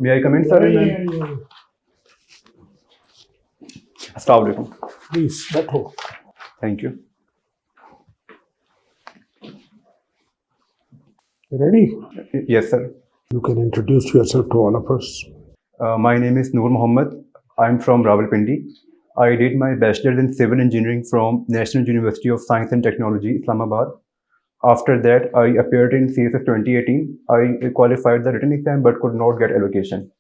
May I come in, sir? Assalamu alaikum. Please, बैठो. Thank you. Ready? Yes, sir. You can introduce yourself to all of us. My name is Noor Mohammed. I'm from Rawalpindi. I did my bachelor's in civil engineering from National University of Science and Technology, Islamabad. After that, I appeared in CSS 2018. I qualified the written exam but could not get allocation.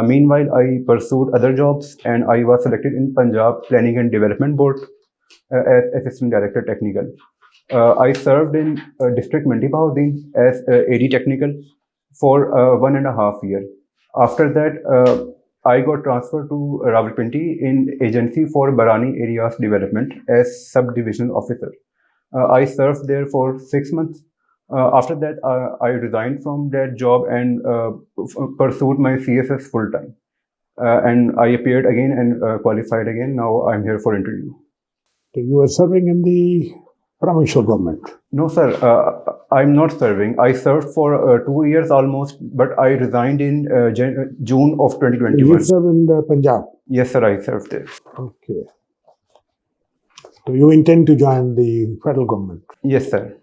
Meanwhile, I pursued other jobs and I was selected in Punjab Planning and Development Board as Assistant Director Technical. I served in District Mandi Bahudin as AD Technical for 1.5 years. After that, I got transferred to Rawalpindi in Agency for Barani Areas Development as Subdivisional Officer. I served there for 6 months. After that, I resigned from that job and pursued my CSS full time. And I appeared again and qualified again. Now I'm here for interview. So you are serving in the provincial government. No, sir. I'm not serving. I served for 2 years almost, but I resigned in June of 2021. You serve in Punjab. Yes, sir. I served there. Okay. So you intend to join the federal government. Yes, sir.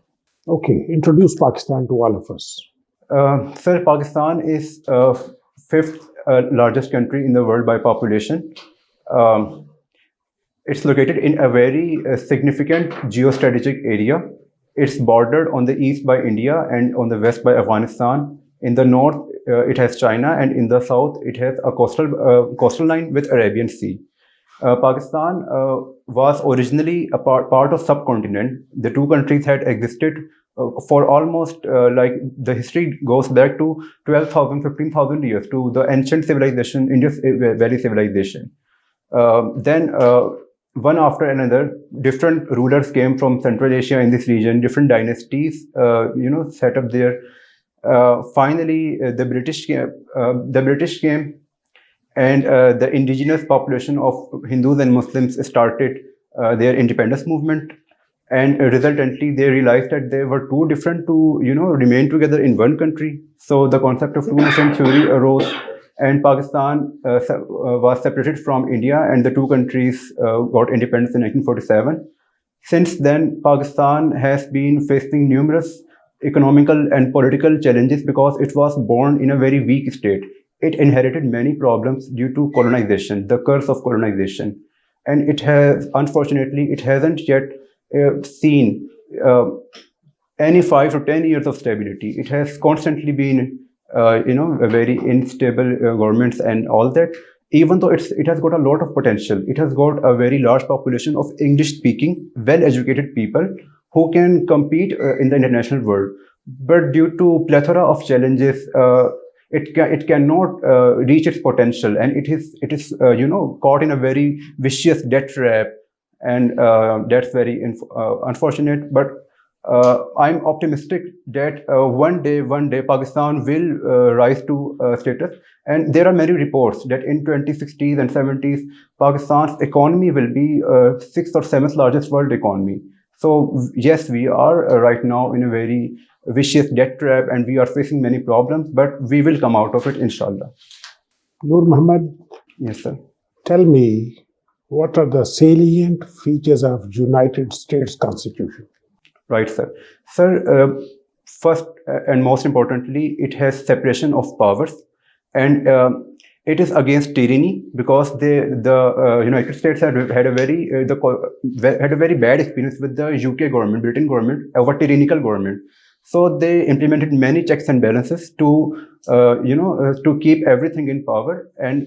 Okay. Introduce Pakistan to all of us. Sir, Pakistan is fifth largest country in the world by population. It's located in a very significant geostrategic area. It's bordered on the east by India and on the west by Afghanistan. In the north, it has China, and in the south, it has a coastal line with Arabian Sea. Pakistan was originally a part of subcontinent. The two countries had existed for almost like the history goes back to 12,000, 15,000 years to the ancient civilization, Indus Valley civilization. Then one after another, different rulers came from Central Asia in this region, different dynasties, set up there. Finally, the British came, and the indigenous population of Hindus and Muslims started their independence movement. And resultantly, they realized that they were too different to, remain together in one country. So the concept of two-nation theory arose. And Pakistan was separated from India, and the two countries got independence in 1947. Since then, Pakistan has been facing numerous economical and political challenges because it was born in a very weak state. It inherited many problems due to colonization, the curse of colonization. And it has, unfortunately, it hasn't yet seen any 5 to 10 years of stability. It has constantly been a very unstable governments and all that, even though it has got a lot of potential. It has got a very large population of English-speaking, well-educated people who can compete in the international world. But due to plethora of challenges, it cannot reach its potential, and it is caught in a very vicious debt trap, and that's very unfortunate. But I'm optimistic that one day Pakistan will rise to status. And there are many reports that in 2060s and 70s, Pakistan's economy will be 6th or 7th largest world economy. So yes, we are right now in a very vicious debt trap, and we are facing many problems, but we will come out of it, inshallah. Noor Muhammad. Yes, sir. Tell me, what are the salient features of United States Constitution? Right, sir. Sir, first and most importantly, it has separation of powers, and it is against tyranny, because the United States had a very bad experience with the UK government, Britain government, a tyrannical government. So they implemented many checks and balances to keep everything in power, and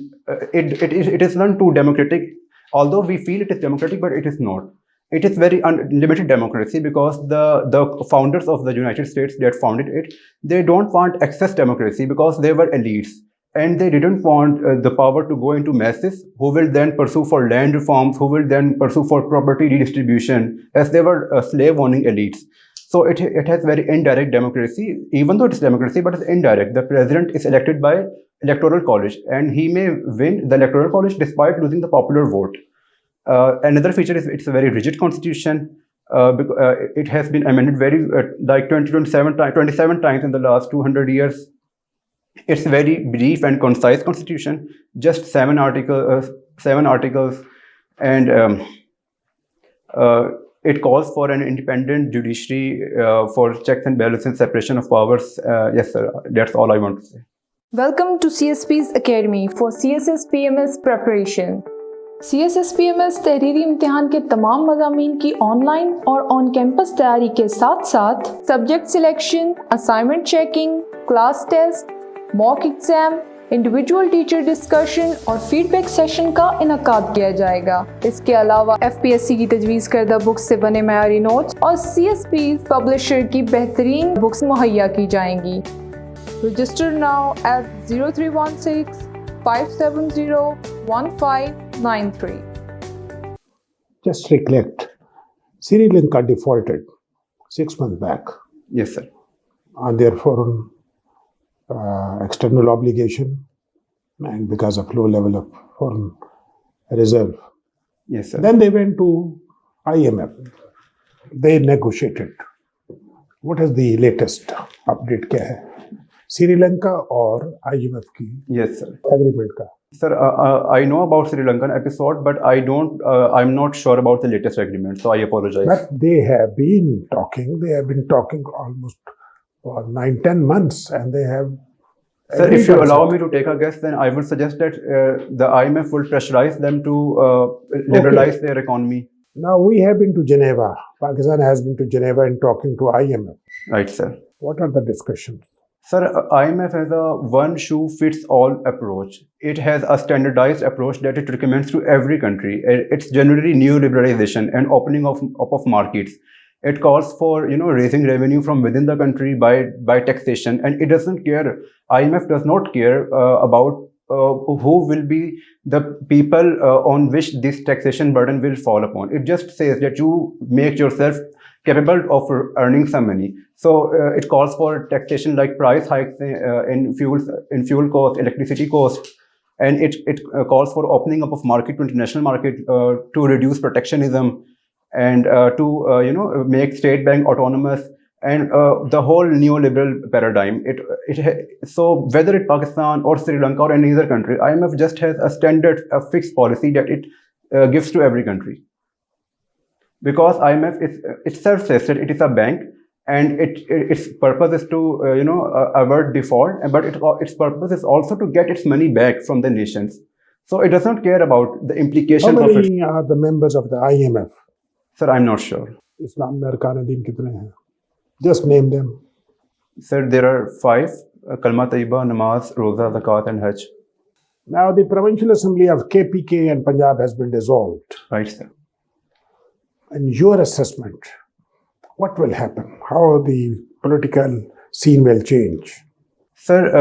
it is not too democratic. Although we feel it is democratic, but it is not. It is very unlimited democracy, because the founders of the United States that founded it, they don't want excess democracy, because they were elites, and they didn't want the power to go into masses who will then pursue for land reforms, who will then pursue for property redistribution, as they were slave-owning elites. So it has very indirect democracy, even though it is democracy, but it's indirect. The president is elected by electoral college, and he may win the electoral college despite losing the popular vote. Another feature is it's a very rigid constitution. It has been amended very like 27 times in the last 200 years. It's very brief and concise constitution, just 7 articles, and it calls for an independent judiciary for checks and balances, separation of powers. Yes, sir. That's all I want to say. Welcome to CSPs Academy for CSS PMS preparation. CSS PMS तहरीरी इम्तिहान के तमाम मज़ामीन की online और on campus तैयारी के साथ साथ subject selection, assignment checking, class test, mock exam, individual teacher discussion और फीडबैक सेशन का इनकाद किया जाएगा। इसके अलावा FPSC की तजवीज़ करदा बुक्स से बने मयारी नोट्स और CSPs पब्लिशर की बेहतरीन बुक्स मुहैया की जाएंगी। Register now at 0316-570-1593. Just recollect, Sri Lanka defaulted 6 months back Yes, sir. on their foreign external obligation and because of low level of foreign reserve. Yes, sir. Then they went to IMF. They negotiated. What is the latest update? क्या है श्रीलंका और IMF की Yes, sir. Agreement का? Sir, I know about Sri Lankan episode, but I'm not sure about the latest agreement, so I apologize. But they have been talking. They have been talking almost for 9-10 months, and they have. Sir, if you allow me to take a guess, then I would suggest that the IMF will pressurize them to liberalize their economy. Now we have been to Geneva. Pakistan has been to Geneva and talking to IMF. Right, sir. What are the discussions? Sir, IMF has a one-shoe-fits-all approach. It has a standardized approach that it recommends to every country. It's generally neoliberalization and opening of markets. It calls for raising revenue from within the country by taxation, and it doesn't care. IMF does not care about who will be the people on which this taxation burden will fall upon. It just says that you make yourself capable of earning some money. So it calls for taxation like price hikes in fuel cost, electricity cost, and it calls for opening up of market to international market to reduce protectionism and to make state bank autonomous and the whole neoliberal paradigm. So whether it's Pakistan or Sri Lanka or any other country, IMF just has a standard, a fixed policy that it gives to every country. Because IMF itself says that it is a bank, and its purpose is to avert default, but its purpose is also to get its money back from the nations. So it does not care about the implications How of it. many are the members of the IMF? Sir, I'm not sure. Islam में अरकान दीन कितने हैं? Just name them. Sir, there are 5: Kalma Tayyiba, Namaz, Roza, Zakat, and Hajj. Now the Provincial Assembly of KPK and Punjab has been dissolved. Right, sir. In your assessment, what will happen? How the political scene will change? Sir,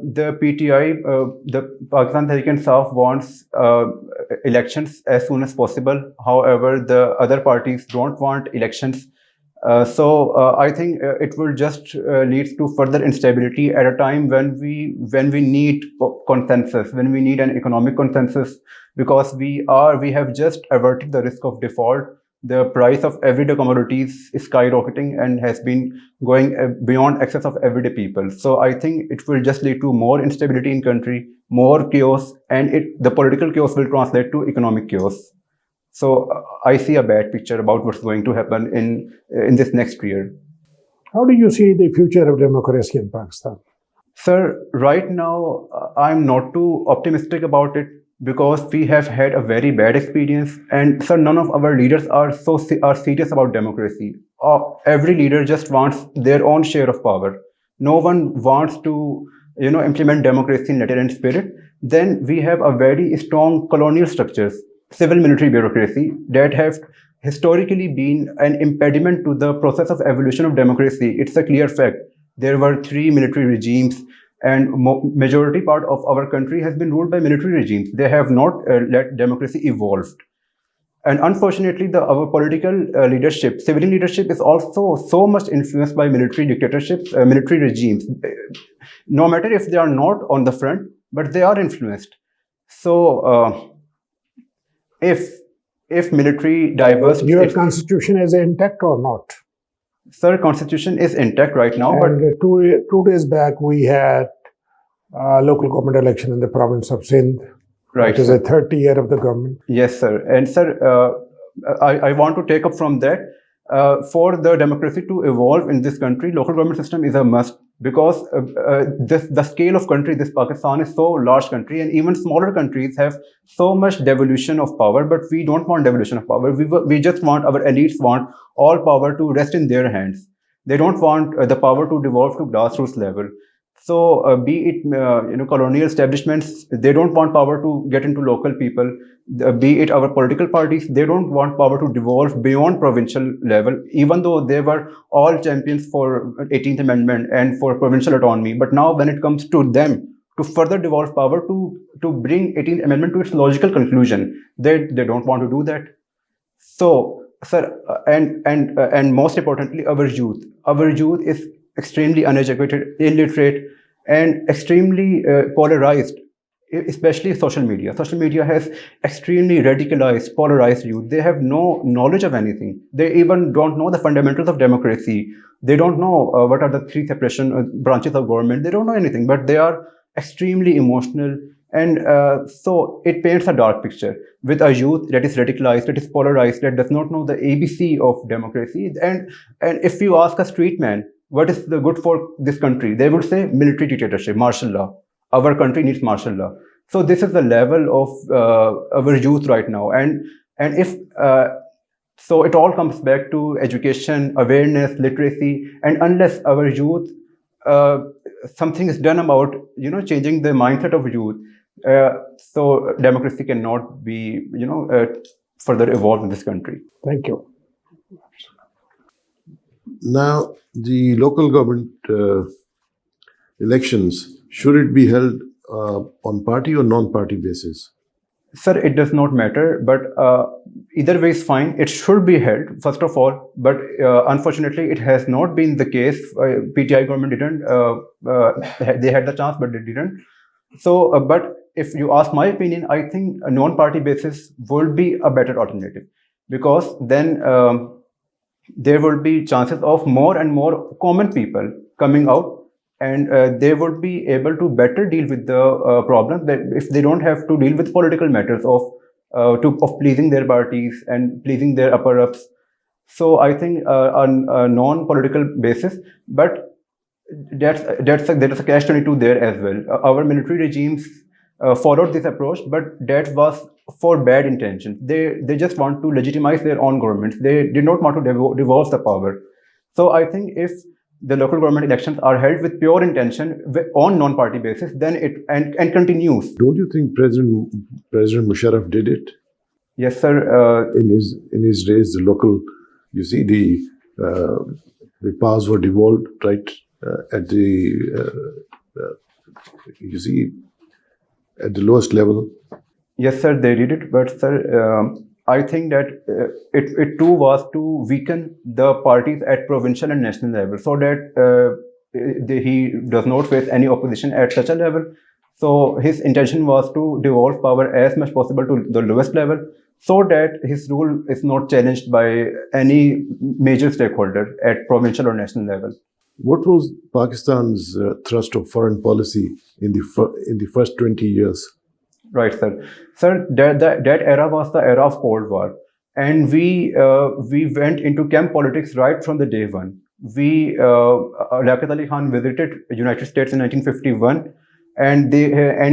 the PTI, the Pakistan Tehreek-e-Insaf wants elections as soon as possible. However, the other parties don't want elections. So I think it will just lead to further instability at a time when we need consensus, when we need an economic consensus, because we have just averted the risk of default. The price of everyday commodities is skyrocketing and has been going beyond access of everyday people. So I think it will just lead to more instability in country, more chaos, and the political chaos will translate to economic chaos. So I see a bad picture about what's going to happen in this next year. How do you see the future of democracy in Pakistan? Sir, right now I'm not too optimistic about it, because we have had a very bad experience, and sir, none of our leaders are serious about democracy. Every leader just wants their own share of power. No one wants to implement democracy in letter and spirit. Then we have a very strong colonial structures, civil military bureaucracy, that have historically been an impediment to the process of evolution of democracy. It's a clear fact. There were 3 military regimes, and majority part of our country has been ruled by military regimes. They have not let democracy evolve. And unfortunately, our political leadership, civilian leadership, is also so much influenced by military dictatorships, military regimes. No matter if they are not on the front, but they are influenced. So if military diverse... Your constitution is intact or not? Sir, constitution is intact right now, and but... two days back we had local government election in the province of Sindh. Right. It is a 30th year of the government. Yes, sir. And sir, I want to take up from that. For the democracy to evolve in this country, local government system is a must, because the scale of country, this Pakistan is so large country, and even smaller countries have so much devolution of power, but we don't want devolution of power. We just want, our elites want all power to rest in their hands. They don't want the power to devolve to grassroots level. So be it colonial establishments, they don't want power to get into local people. Be it our political parties, they don't want power to devolve beyond provincial level, even though they were all champions for 18th Amendment and for provincial autonomy. But now when it comes to them to further devolve power to bring 18th Amendment to its logical conclusion, they don't want to do that. So, sir, and most importantly, our youth is extremely uneducated, illiterate, and extremely polarized, especially social media. Social media has extremely radicalized, polarized youth. They have no knowledge of anything. They even don't know the fundamentals of democracy. They don't know what are the three separation branches of government. They don't know anything, but they are extremely emotional. And so it paints a dark picture with a youth that is radicalized, that is polarized, that does not know the ABC of democracy. And if you ask a street man, what is the good for this country? They would say military dictatorship, martial law. Our country needs martial law. So this is the level of our youth right now. And if so, it all comes back to education, awareness, literacy, and unless our youth something is done about changing the mindset of youth, so democracy cannot be further evolve in this country. Thank you. Now, the local government elections, should it be held on party or non-party basis? Sir, it does not matter, but either way is fine. It should be held, first of all, but unfortunately, it has not been the case. PTI government didn't. They had the chance, but they didn't. So, but if you ask my opinion, I think a non-party basis would be a better alternative, because then there will be chances of more and more common people coming out, and they would be able to better deal with the problems, that if they don't have to deal with political matters of pleasing their parties and pleasing their upper ups. So I think on a non-political basis, but there is a catch-22 there as well. Our military regimes followed this approach, but that was for bad intentions. They just want to legitimize their own governments. They did not want to devolve the power. So I think if the local government elections are held with pure intention on non-party basis, then it and continues. Don't you think President Musharraf did it? Yes, sir. In his days, the local, you see, the powers were devolved right at the you see, at the lowest level. Yes, sir, they did it, but sir, I think that it too was to weaken the parties at provincial and national level, so that he does not face any opposition at such a level. So his intention was to devolve power as much possible to the lowest level, so that his rule is not challenged by any major stakeholder at provincial or national level. What was Pakistan's thrust of foreign policy in the first 20 years? Right, sir. Sir, that era was the era of Cold War, and we went into camp politics right from the day one. Liaquat Ali Khan visited United States in 1951, and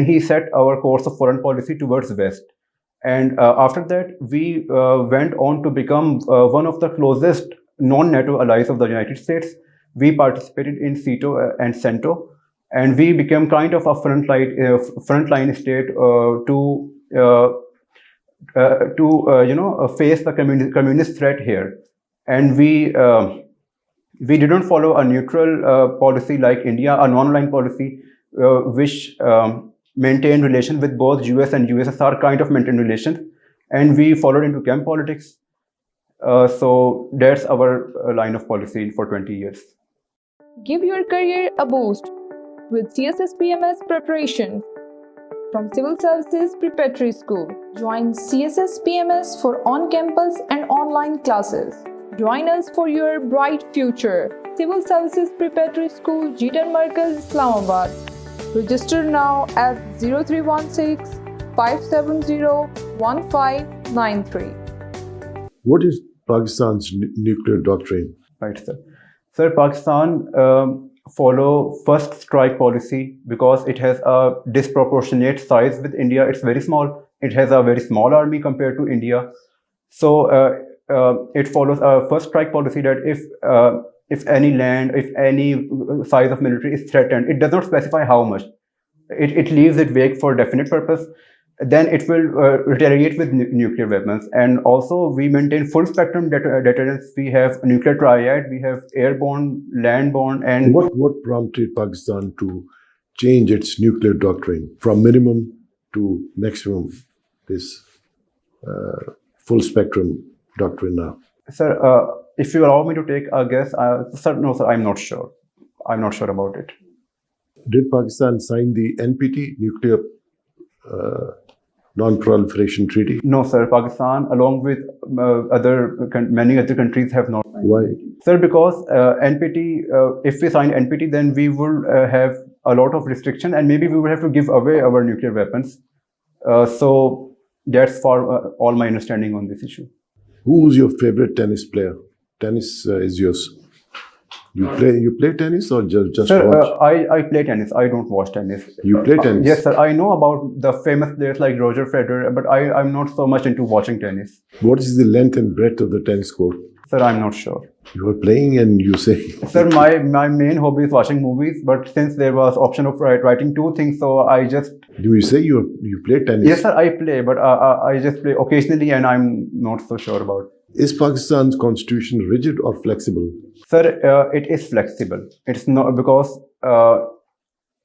he set our course of foreign policy towards West. And after that, we went on to become one of the closest non-NATO allies of the United States. We participated in CETO and CENTO, and we became kind of a frontline state to face the communist threat here. And we didn't follow a neutral policy like India, a non-aligned policy, which maintained relations with both US and USSR, kind of maintained relations, and we followed into camp politics. So that's our line of policy for 20 years. Give your career a boost with CSS PMS preparation from Civil Services Preparatory School. Join CSS PMS for on-campus and online classes. Join us for your bright future. Civil Services Preparatory School, Markaz, Islamabad. Register now at 0316 570 1593. What is Pakistan's nuclear doctrine? Right, sir. Sir, Pakistan follow first strike policy because it has a disproportionate size with India. It's very small. It has a very small army compared to India. So it follows a first strike policy that if any land, if any size of military is threatened, it does not specify how much. It leaves it vague for definite purpose. Then it will retaliate with nuclear weapons. And also we maintain full spectrum deterrence. We have nuclear triad, we have airborne, landborne, and What prompted Pakistan to change its nuclear doctrine from minimum to maximum, this full spectrum doctrine now? Sir, if you allow me to take a guess, sir, no, sir, I'm not sure. I'm not sure about it. Did Pakistan sign the NPT, Nuclear Non-Proliferation Treaty? No, sir, Pakistan, along with many other countries, have not. Why? Sir, because NPT, if we sign NPT, then we will have a lot of restriction, and maybe we will have to give away our nuclear weapons. So that's for all my understanding on this issue. Who's your favorite tennis player? Tennis is yours. You play tennis or just Sir, watch? I play tennis. I don't watch tennis. You play tennis? Yes, sir. I know about the famous players like Roger Federer, but I'm not so much into watching tennis. What is the length and breadth of the tennis court? Sir, I'm not sure. You are playing and you say... Sir, my main hobby is watching movies, but since there was option of writing two things, so I just... Do you say you play tennis? Yes, sir, I play, but I just play occasionally, and I'm not so sure about it. Is Pakistan's constitution rigid or flexible? Sir, it is flexible. It's not because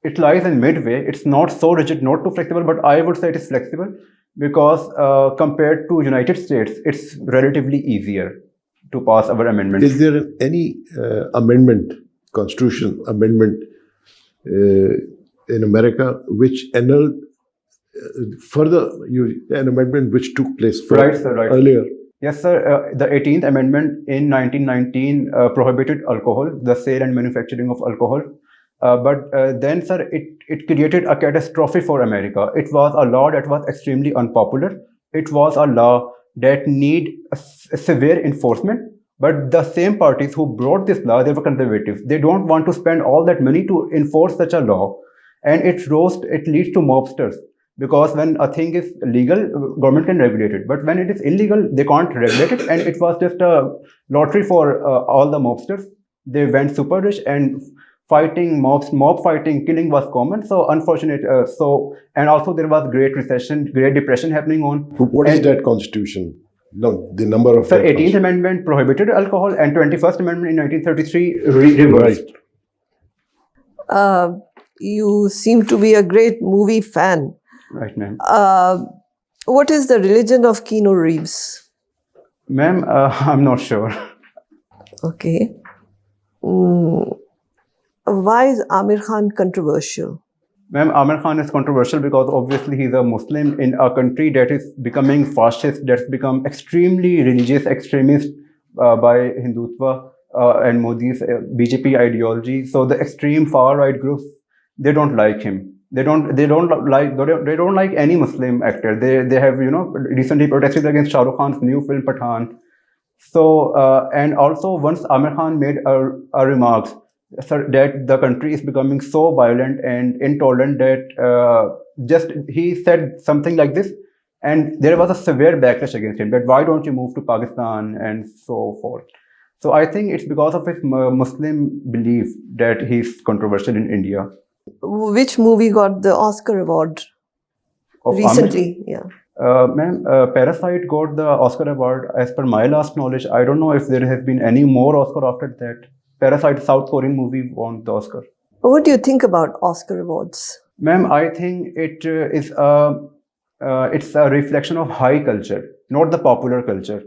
it lies in midway. It's not so rigid, not too flexible, but I would say it is flexible because compared to United States, it's relatively easier to pass our amendment. Is there any constitution amendment in America which annulled an amendment which took place Right, sir, right. earlier? Yes, sir. The 18th Amendment in 1919 prohibited alcohol, the sale and manufacturing of alcohol. But then, sir, it created a catastrophe for America. It was a law that was extremely unpopular. It was a law that need severe enforcement. But the same parties who brought this law, they were conservatives. They don't want to spend all that money to enforce such a law. And it leads to mobsters. Because when a thing is legal, government can regulate it. But when it is illegal, they can't regulate it. And it was just a lottery for all the mobsters. They went super rich, and mob fighting, killing was common. So unfortunate. And also there was Great Depression happening on. What is that constitution? No, the number of... Sir, 18th Amendment prohibited alcohol, and 21st Amendment in 1933 reversed. Right. You seem to be a great movie fan. Right, ma'am. What is the religion of Keanu Reeves? Ma'am, I'm not sure. Okay. Why is Amir Khan controversial? Ma'am, Amir Khan is controversial because obviously he's a Muslim in a country that is becoming fascist, that's become extremely religious extremist by Hindutva and Modi's BJP ideology. So the extreme far right groups, they don't like him. They don't like any Muslim actor. They have recently protested against Shah Rukh Khan's new film Pathan. So and also once Amir Khan made a remarks that the country is becoming so violent and intolerant that he said something like this, and there was a severe backlash against him. That why don't you move to Pakistan and so forth. So I think it's because of his Muslim belief that he's controversial in India. Which movie got the Oscar award recently? Yeah. Ma'am, Parasite got the Oscar award as per my last knowledge. I don't know if there has been any more Oscar after that. Parasite, South Korean movie, won the Oscar. What do you think about Oscar awards? Ma'am, I think it's a reflection of high culture, not the popular culture.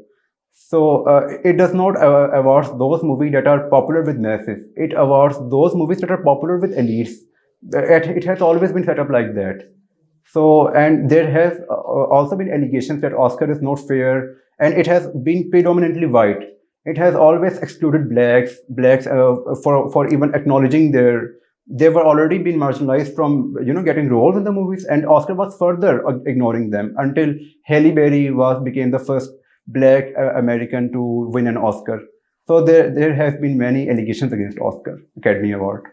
So it does not award those movies that are popular with masses. It awards those movies that are popular with elites. It has always been set up like that. So, and there has also been allegations that Oscar is not fair, and it has been predominantly white. It has always excluded blacks for even acknowledging their they were already being marginalized from getting roles in the movies, and Oscar was further ignoring them until Halle Berry became the first Black American to win an Oscar. So there has been many allegations against Oscar Academy Award.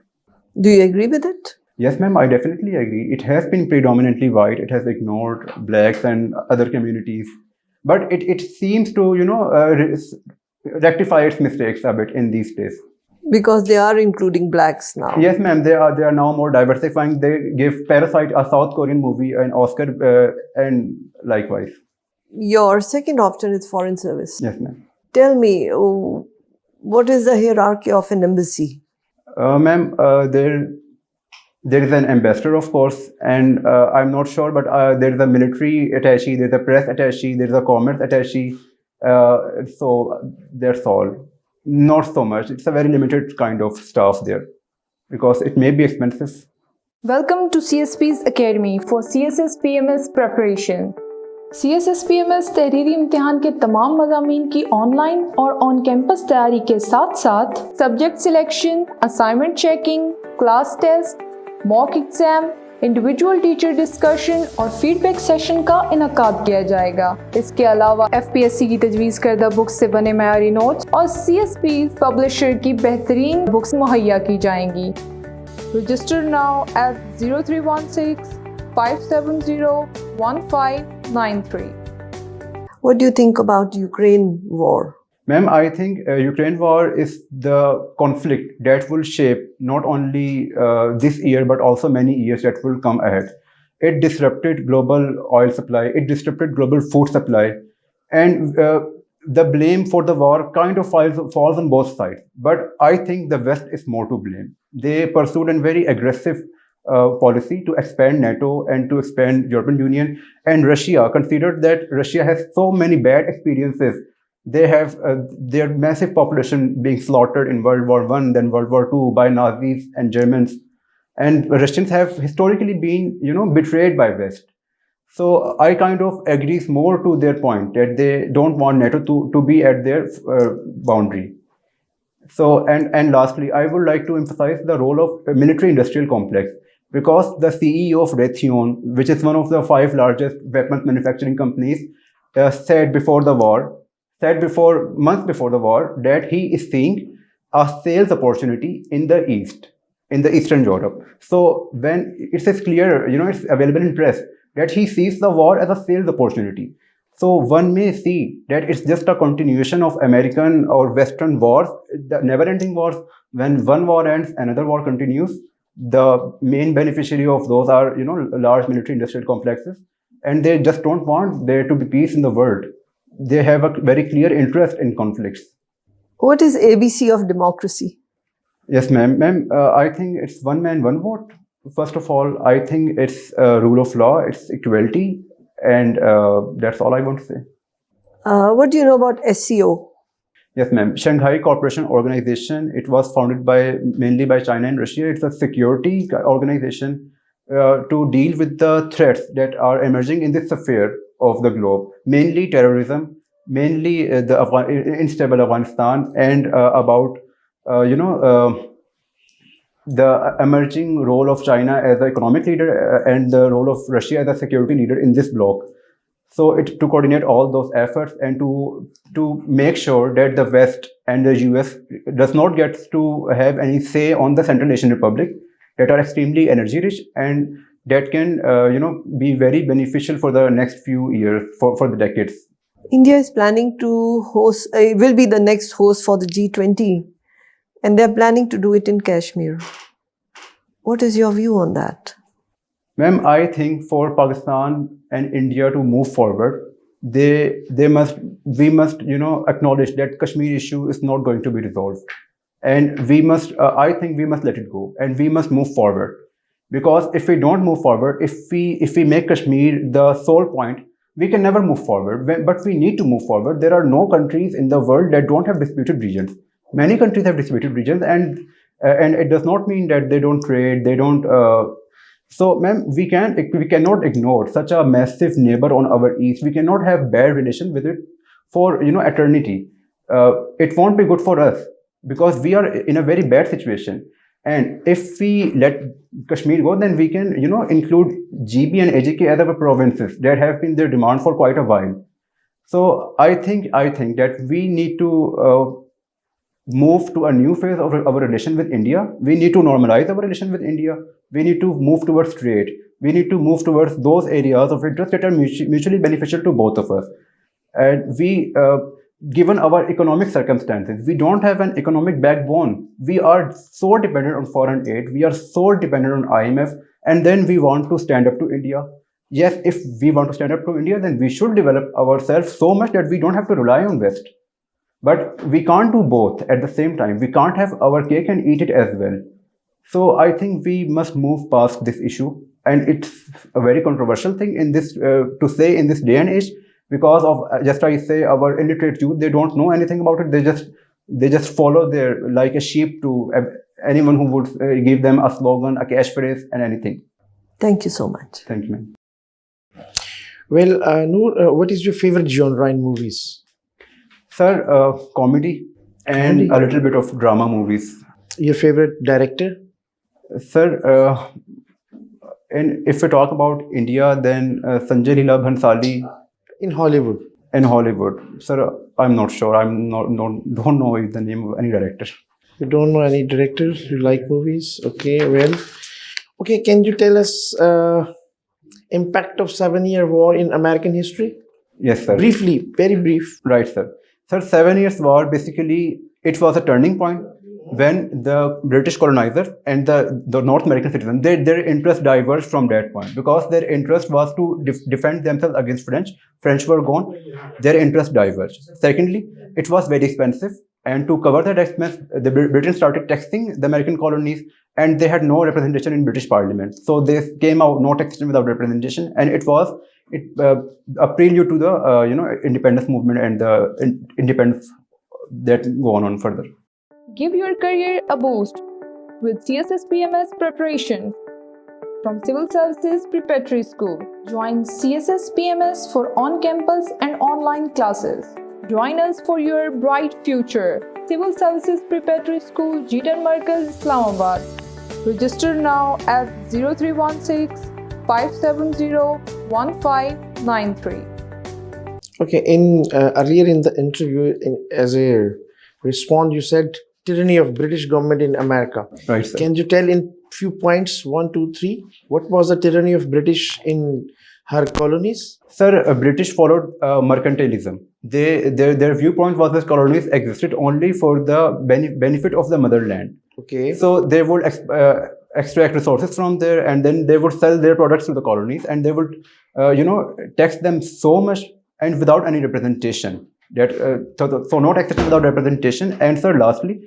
Do you agree with it? Yes, ma'am, I definitely agree. It has been predominantly white. It has ignored blacks and other communities, but it seems to rectify its mistakes a bit in these days. Because they are including blacks now. Yes, ma'am. They are now more diversifying. They give Parasite, a South Korean movie, an Oscar, and likewise. Your second option is foreign service. Yes, ma'am. Tell me, what is the hierarchy of an embassy? Ma'am, there is an ambassador, of course, and I'm not sure, but there is a military attaché, there's a press attaché, there's a commerce attaché. So that's all. Not so much. It's a very limited kind of staff there because it may be expensive. Welcome to CSPs Academy for CSS PMS preparation. CSS PMS तहरीरी इम्तिहान के तमाम मज़ामीन की online और on campus तैयारी के साथ साथ subject selection, assignment checking, class test, mock exam, individual teacher discussion और फीडबैक सेशन का इनकाद किया जाएगा। इसके अलावा FPSC की तजवीज़ करदा बुक्स से बने मयारी नोट्स और CSPs पब्लिशर की बेहतरीन बुक्स मुहैया की जाएंगी। Register now at 0316-570-1593. What do you think about Ukraine war? Ma'am, I think Ukraine war is the conflict that will shape not only this year but also many years that will come ahead. It disrupted global oil supply, it disrupted global food supply, and the blame for the war kind of falls on both sides. But I think the West is more to blame. They pursued a very aggressive policy to expand NATO and to expand European Union, and Russia considered that Russia has so many bad experiences. They have their massive population being slaughtered in World War I, then World War II by Nazis and Germans. And Russians have historically been, betrayed by West. So I kind of agree more to their point that they don't want NATO to be at their boundary. So, and lastly, I would like to emphasize the role of military-industrial complex, because the CEO of Raytheon, which is one of the 5 largest weapons manufacturing companies, said months before the war, that he is seeing a sales opportunity in the East, in the Eastern Europe. So when it is clear, it's available in press, that he sees the war as a sales opportunity. So one may see that it's just a continuation of American or Western wars, the never-ending wars. When one war ends, another war continues. The main beneficiary of those are, large military-industrial complexes, and they just don't want there to be peace in the world. They have a very clear interest in conflicts. What is ABC of democracy? Yes, ma'am. I think it's one man, one vote. First of all, I think it's rule of law, it's equality, and that's all I want to say. What do you know about SCO? Yes, ma'am. Shanghai Cooperation Organization. It was founded mainly by China and Russia. It's a security organization to deal with the threats that are emerging in this sphere of the globe, mainly terrorism, mainly the instable Afghanistan, and about the emerging role of China as an economic leader and the role of Russia as a security leader in this bloc. So it to coordinate all those efforts and to make sure that the West and the US does not get to have any say on the Central Asian Republic that are extremely energy rich and that can be very beneficial for the next few years, for the decades. India is planning to host, will be the next host for the G20, and they're planning to do it in Kashmir. What is your view on that? Ma'am, I think for Pakistan and India to move forward, we must acknowledge that Kashmir issue is not going to be resolved, and I think we must let it go, and we must move forward. Because if we don't move forward, if we make Kashmir the sole point, we can never move forward. But we need to move forward. There are no countries in the world that don't have disputed regions. Many countries have disputed regions, and it does not mean that they don't trade, they don't. So, ma'am, we cannot ignore such a massive neighbor on our east. We cannot have bad relations with it for eternity. It won't be good for us because we are in a very bad situation. And if we let Kashmir go, then we can, include GB and AJK as our provinces that have been their demand for quite a while. So I think that we need to move to a new phase of our relation with India. We need to normalize our relation with India. We need to move towards trade. We need to move towards those areas of interest that are mutually beneficial to both of us. And we, given our economic circumstances, we don't have an economic backbone. We are so dependent on foreign aid. We are so dependent on IMF. And then we want to stand up to India. Yes, if we want to stand up to India, then we should develop ourselves so much that we don't have to rely on West. But we can't do both at the same time. We can't have our cake and eat it as well. So I think we must move past this issue. And it's a very controversial thing in this to say in this day and age, because of just I say our illiterate youth, they don't know anything about it. They just follow their like a sheep to anyone who would give them a slogan, a catchphrase, and anything. Thank you so much. Thank you, ma'am. Well, Noor, what is your favorite genre in movies? Sir, comedy and a little bit of drama movies. Your favorite director? Sir, and if we talk about India, then Sanjay Leela Bhansali. In Hollywood? In Hollywood. Sir, I'm not sure. Don't know the name of any director. You don't know any directors? You like movies? Okay, well. Okay, can you tell us impact of 7-year war in American history? Yes, sir. Briefly, very brief. Right, sir. Sir, 7 years war, basically, it was a turning point when the British colonizers and the North American citizens, their interest diverged from that point, because their interest was to defend themselves against French. French were gone. Their interest diverged. Secondly, it was very expensive. And to cover that expense, the Britain started taxing the American colonies, and they had no representation in British Parliament. So they came out no taxation without representation, and it was a prelude to the independence movement and the independence that go on further. Give your career a boost with CSS PMS preparation from Civil Services Preparatory School. Join CSS PMS for on-campus and online classes. Join us for your bright future. Civil Services Preparatory School, G10 Markaz, Islamabad. Register now at 0316 570 1593. Okay, earlier in the interview, as a response, you said tyranny of British government in America. Right, sir. Can you tell in few points, 1, 2, 3, what was the tyranny of British in her colonies? Sir, British followed mercantilism. Their viewpoint was that colonies existed only for the benefit of the motherland. Okay. So they would extract resources from there, and then they would sell their products to the colonies, and they would, tax them so much and without any representation. So no taxation without representation. And sir, lastly,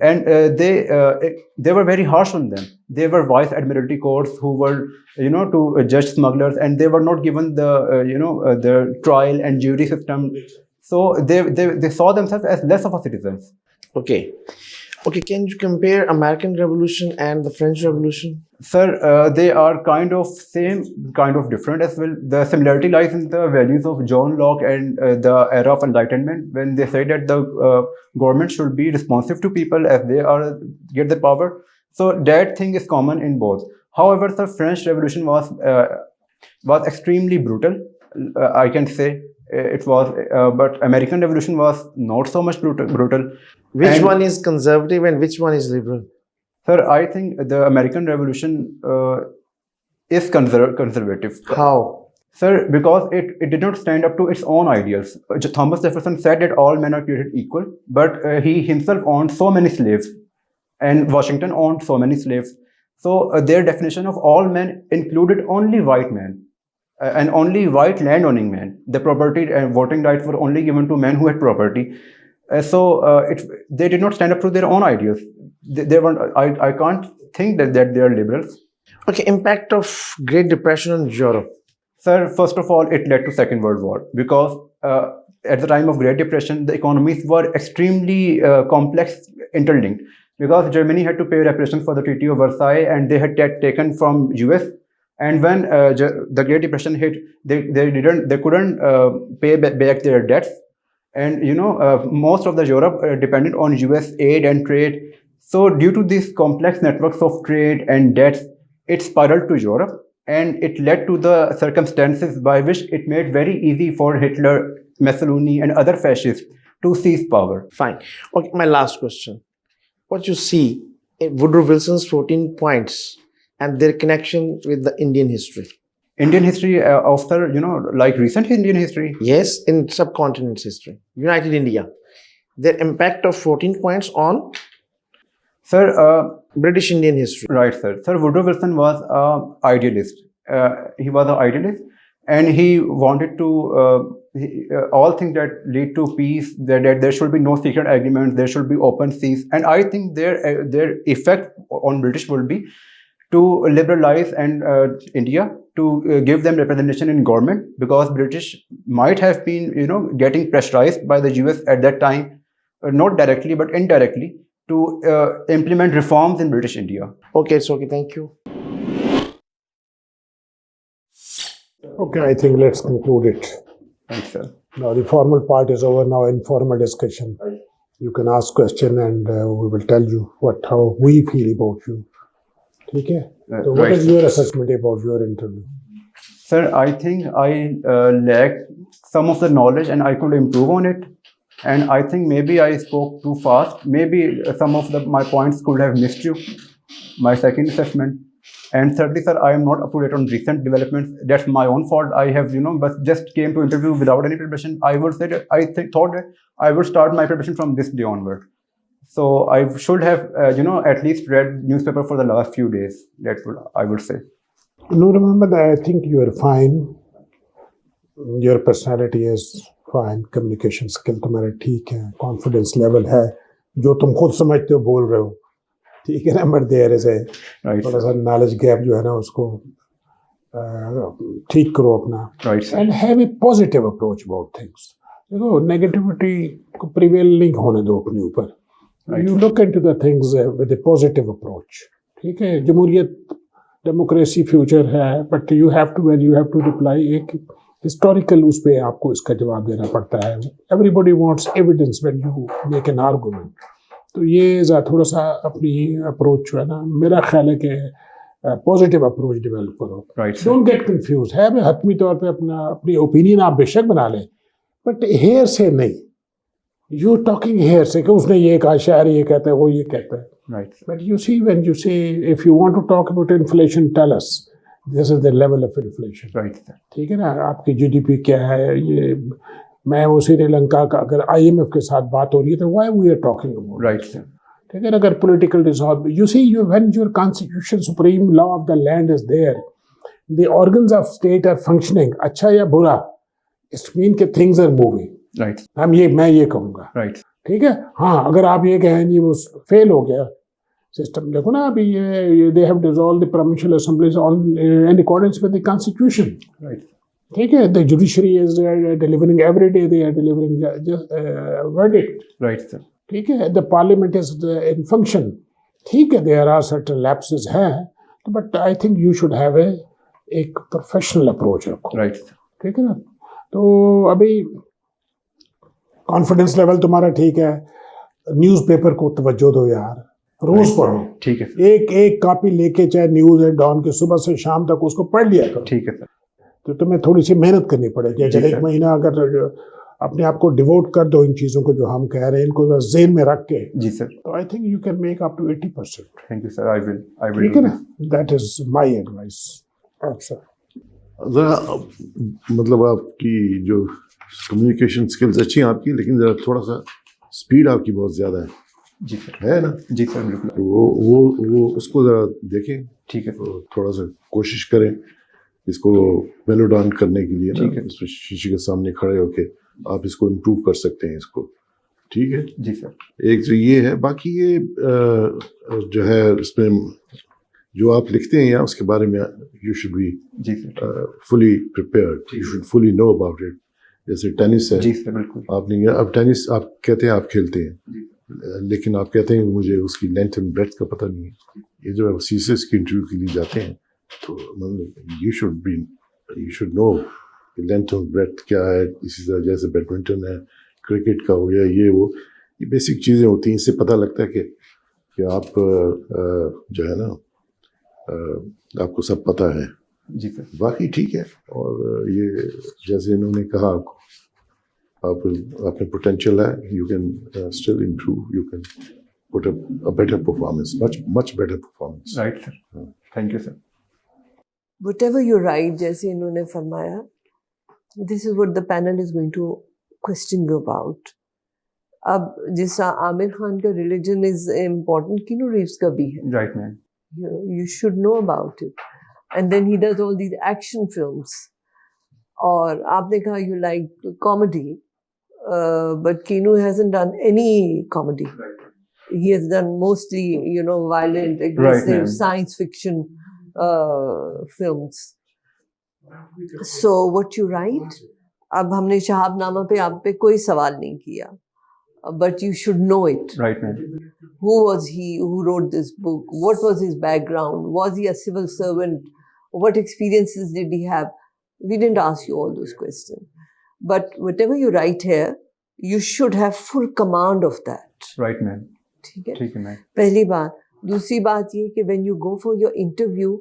and they were very harsh on them. They were vice admiralty courts who were, to judge smugglers, and they were not given the trial and jury system. So they saw themselves as less of a citizens. Okay. Okay, can you compare American Revolution and the French Revolution? Sir, they are kind of same, kind of different as well. The similarity lies in the values of John Locke and the era of Enlightenment, when they say that the government should be responsive to people as they get the power. So that thing is common in both. However, the French Revolution was extremely brutal. I can say it was, but American Revolution was not so much brutal. Which one is conservative and which one is liberal? Sir, I think the American Revolution is conservative. How? Sir, because it did not stand up to its own ideals. Thomas Jefferson said that all men are created equal, but he himself owned so many slaves, and Washington owned so many slaves. So their definition of all men included only white men. And only white landowning men. The property and voting rights were only given to men who had property. They did not stand up to their own ideals. They weren't. I can't think that they are liberals. Okay, impact of Great Depression on Europe. Sir, first of all, it led to Second World War, because at the time of Great Depression, the economies were extremely complex, interlinked. Because Germany had to pay reparations for the Treaty of Versailles, and they had taken from US. And when the Great Depression hit, they couldn't pay back their debts, and most of the Europe depended on US aid and trade. So due to these complex networks of trade and debts, it spiraled to Europe, and it led to the circumstances by which it made very easy for Hitler, Mussolini, and other fascists to seize power. Fine. Okay, my last question. What you see in Woodrow Wilson's 14 points and their connection with the Indian history? Indian history, after, like recent Indian history. Yes, in subcontinent's history. United India. Their impact of 14 points on Sir, British Indian history. right, sir. Sir, Woodrow Wilson was an idealist. He was an idealist, and he wanted to all things that lead to peace. That there should be no secret agreements. There should be open seas. And I think their effect on British will be to liberalize and India, to give them representation in government, because British might have been getting pressurized by the US at that time, not directly but indirectly, to implement reforms in British India. Okay, it's okay. Thank you. Okay, I think let's conclude it. Thanks, sir. Now the formal part is over. Now informal discussion. You can ask question and we will tell you how we feel about you. Okay. So what right, is your assessment about your interview? Sir, I think I lacked some of the knowledge and I could improve on it. And I think maybe I spoke too fast. Maybe some of my points could have missed you. My second assessment. And thirdly, sir, I am not up to date on recent developments. That's my own fault. I have, but just came to interview without any preparation. I would say that thought that I would start my preparation from this day onward. So I should have, at least read newspaper for the last few days. I would say. No, remember that I think you are fine. Your personality is fine. Communication skill तुम्हारा ठीक है. Confidence level है. जो तुम खुद समझते हो बोल रहे हो. ठीक है ना? But there is a थोड़ा सा knowledge gap जो है ना उसको ठीक करो अपना. Right, sir. And have a positive approach about things. देखो negativity को prevail नहीं होने दो अपने ऊपर. You look into the things with a positive approach. ठीक है? जमहूरियत democracy future है, but you have to reply एक historical उस पे आपको इसका जवाब देना पड़ता है. Everybody wants evidence when you make an argument. तो ये थोड़ा सा अपनी अप्रोच जो है ना, मेरा ख्याल है कि पॉजिटिव अप्रोच डेवलप करो. डोंट गेट कंफ्यूज है. हतमी तौर पे अपनी ओपिनियन आप बेशक बना लें, बट हेयर से नहीं. यू टॉकिंग हेयर से कि उसने ये कहा, शायर ये कहता है, वो ये कहता है. But you see when you say if you want to talk about inflation, tell us this is the level of inflation. ठीक है ना? आपकी जीडीपी क्या है? ये मैं वो श्रीलंका का अगर IMF के साथ बात हो रही है तो why we are talking about. Right. ठीक है. अगर political disorder, you see when your constitution supreme law of the land is there, the organs of state are functioning. अच्छा या बुरा, इट मीन के थिंग्स आर मूविंग. राइट. मैं ये कहूँगा. राइट. ठीक है. हाँ, अगर आप ये कहें जी वो फेल हो गया सिस्टम, देखो ना अभी ये they have dissolved the provincial assemblies in accordance with the constitution. Right. ठीक है. The judiciary is delivering every day, they are delivering verdict. Right sir. ठीक है. The parliament is in function. ठीक है. देयर आर सर्टेन लैप्सेस हैं, but I think you should have एक professional approach रखो. Right. ठीक है ना? तो अभी कॉन्फिडेंस लेवल तुम्हारा ठीक है. न्यूज़पेपर को तवज्जो दो यार, रोज पढ़ो. ठीक है. एक कॉपी लेके चाहे न्यूज़ है डॉन के सुबह से शाम तक उसको पढ़ लिया करो. ठीक है सर. तो तुम्हें थोड़ी सी मेहनत करनी पड़ेगी. अगर एक महीना अगर अपने आप को डिवोट कर दो इन चीज़ों को जो हम कह रहे हैं, इनको ज़हन में रख के. जी सर. तो I think you can make up to 80%. Thank you sir. I will. ठीक है ना? That is my advice. Sir ज़रा मतलब आपकी जो कम्युनिकेशन स्किल्स अच्छी हैं आपकी, लेकिन ज़रा थोड़ा सा स्पीड आपकी बहुत ज़्यादा है. जी सर. है ना? जी सर बिल्कुल. वो उसको ज़रा देखें. ठीक है. तो थोड़ा सा कोशिश करें इसको मेलो डाउन करने के लिए. ठीक है. शीशे के सामने खड़े होके आप इसको इम्प्रूव कर सकते हैं इसको. ठीक है. जी सर. एक जो ये है, बाकी ये जो है इसमें जो आप लिखते हैं या उसके बारे में you should be fully prepared. You should fully know about it. जैसे टेनिस है. जी सर बिल्कुल. आपने अब टेनिस आप कहते हैं आप खेलते हैं, लेकिन आप कहते हैं मुझे उसकी लेंथ एंड ब्रेड्थ का पता नहीं है. ये जो है CSS की इंटरव्यू के लिए जाते हैं तो मतलब you should know length and breadth क्या है. इसी तरह जैसे बैडमिंटन है, क्रिकेट का हो गया, ये बेसिक चीज़ें होती हैं. इससे पता लगता है कि कि आप जो है ना आपको सब पता है। जी सर। बाकी ठीक है। और ये जैसे इन्होंने कहा आपको, आप अपने पोटेंशियल है, you can still improve, you can put a better performance, much better performance. Right sir, thank you sir. Whatever you write, जैसे इन्होंने फरमाया, this is what the panel is going to question you about. अब जिस आमिर खान का religion is important, Keanu Reeves का भी है। Right ma'am. You should know about it. And then he does all these action films. और आपने कहा you like comedy, but Keanu hasn't done any comedy. He has done mostly, violent, aggressive, ma'am. science fiction films. So what you write, अब हमने शहाबनामा पे आप पे कोई सवाल नहीं किया, but you should know it. Right ma'am. Who was he? Who wrote this book? What was his background? Was he a civil servant? What experiences did he have? We didn't ask you all those questions. But whatever you write here, you should have full command of that. Right ma'am. ठीक है? ठीक है ma'am. पहली बात। दूसरी बात ये कि when you go for your interview,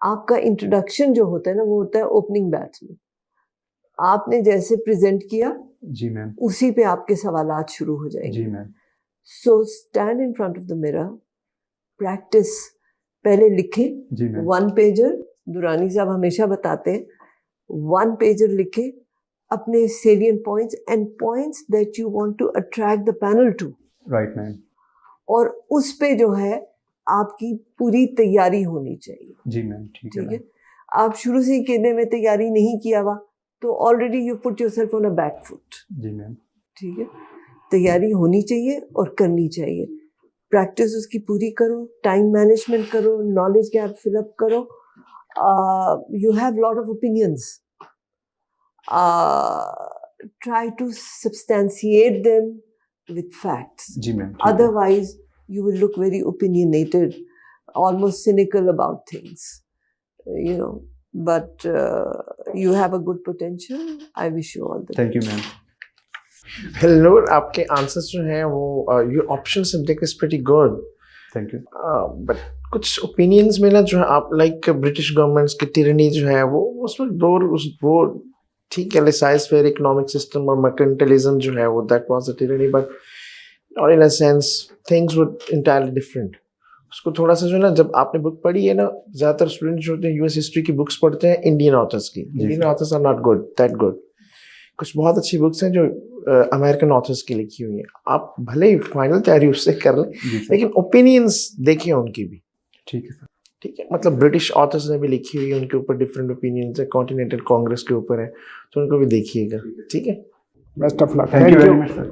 आपका introduction जो होता है ना, वो होता है opening batch में। आपने जैसे present किया, जी मैम। उसी पे आपके सवालात शुरू हो जाएंगे। जी ma'am. So stand in front of the mirror, practice, पहले लिखें, जी मैम। 1 pager, दुरानी साहब हमेशा बताते हैं, 1 pager लिखें, अपने salient points and points that you want to attract the panel to. Right ma'am. और उस पे जो है आपकी पूरी तैयारी होनी चाहिए। जी मैम, ठीक है। आप शुरू से ही कहने में तैयारी नहीं किया हुआ तो already you put yourself on a back foot. जी मैम। ठीक है, तैयारी होनी चाहिए और करनी चाहिए। प्रैक्टिस उसकी पूरी करो, टाइम मैनेजमेंट करो, नॉलेज गैप फिलअप करो। You have lot of opinions, try to substantiate them with facts. जी ma'am. Otherwise, you will look very opinionated, almost cynical about things, But you have a good potential. I wish you all the best. Thank you, ma'am. Hello, आपके answers जो हैं वो your option subject is pretty good. Thank you. But कुछ opinions में ना जो है आप like British governments की tyranny जो है वो उसमें वो ठीक है, laissez-faire economic system और mercantilism जो है वो that was a tyranny, but or in a sense things were entirely different. उसको थोड़ा सा जो है ना, जब आपने बुक पढ़ी है ना, ज़्यादातर स्टूडेंट्स जो होते हैं यूएस हिस्ट्री की बुक्स पढ़ते हैं इंडियन ऑथर्स की। Indian authors are not good, that good. कुछ बहुत अच्छी बुक्स हैं जो अमेरिकन ऑथर्स की लिखी हुई हैं। आप भले ही फाइनल तैयारी उससे कर लें, लेकिन ओपिनियंस देखें उनकी भी। ठीक है सर। ठीक है, मतलब ब्रिटिश ऑथर्स ने भी लिखी हुई है, उनके ऊपर डिफरेंट ओपिनियंस है, कॉन्टिनेंटल कांग्रेस के ऊपर है, तो उनको भी देखिएगा। ठीक है, best of luck. Thank you very much sir.